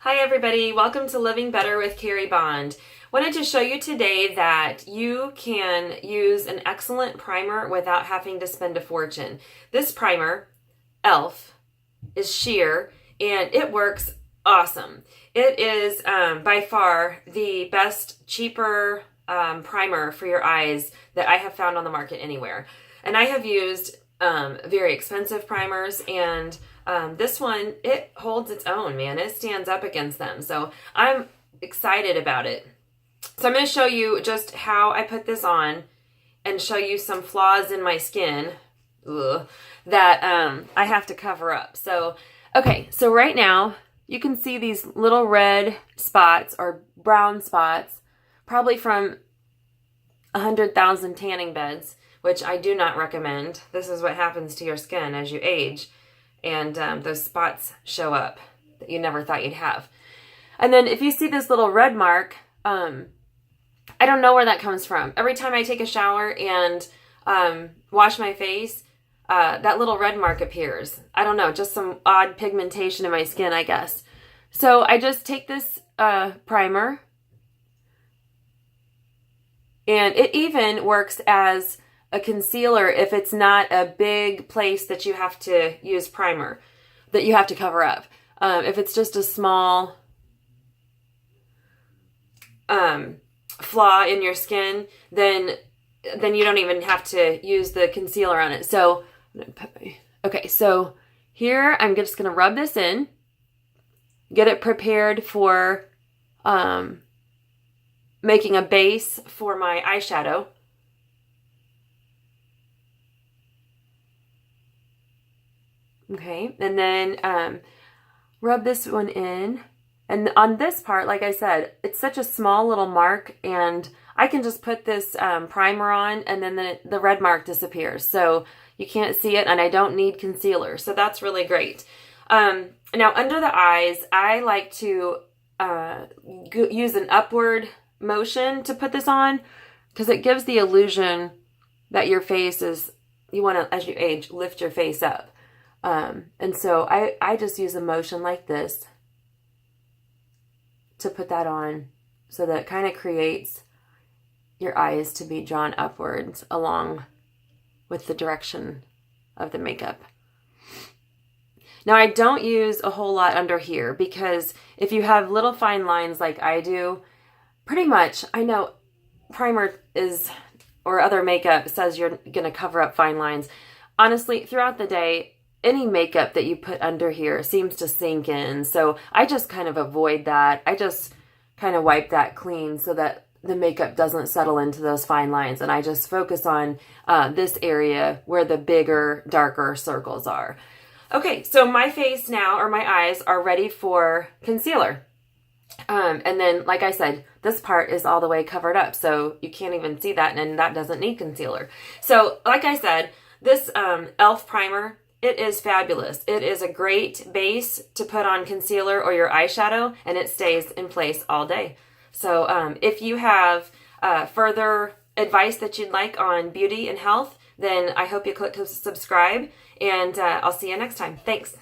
Hi everybody, welcome to Living Better with Carrie Bond. Wanted to show you today that you can use an excellent primer without having to spend a fortune. This primer, e.l.f., is sheer and it works awesome. It is by far the best, cheaper primer for your eyes that I have found on the market anywhere. And I have used very expensive primers, and this one, it holds its own, man. It stands up against them. So I'm excited about it. So I'm going to show you just how I put this on and show you some flaws in my skin that I have to cover up. So, okay, so right now you can see these little red spots or brown spots, probably from 100,000 tanning beds, which I do not recommend. This is what happens to your skin as you age. And those spots show up that you never thought you'd have. And then if you see this little red mark, I don't know where that comes from. Every time I take a shower and wash my face, that little red mark appears. I don't know, just some odd pigmentation in my skin, I guess. So I just take this primer, and it even works as a concealer if it's not a big place that you have to use primer, that you have to cover up. If it's just a small flaw in your skin, then you don't even have to use the concealer on it. So, okay, so here I'm just going to rub this in, get it prepared for making a base for my eyeshadow. Okay, and then rub this one in. And on this part, like I said, it's such a small little mark, and I can just put this primer on, and then the red mark disappears. So you can't see it, and I don't need concealer. So that's really great. Now, under the eyes, I like to use an upward motion to put this on, because it gives the illusion that your face is, you want to, as you age, lift your face up. And so I just use a motion like this to put that on, so that it kind of creates your eyes to be drawn upwards along with the direction of the makeup. Now, I don't use a whole lot under here, because if you have little fine lines like I do, pretty much, I know primer is, or other makeup says you're going to cover up fine lines. Honestly, throughout the day, any makeup that you put under here seems to sink in. So I just kind of avoid that. I just kind of wipe that clean so that the makeup doesn't settle into those fine lines. And I just focus on this area where the bigger, darker circles are. Okay, so my face now, or my eyes, are ready for concealer. And then, like I said, this part is all the way covered up, so you can't even see that, and that doesn't need concealer. So, like I said, this e.l.f. primer, it is fabulous. It is a great base to put on concealer or your eyeshadow, and it stays in place all day. So if you have further advice that you'd like on beauty and health, then I hope you click subscribe, and I'll see you next time. Thanks.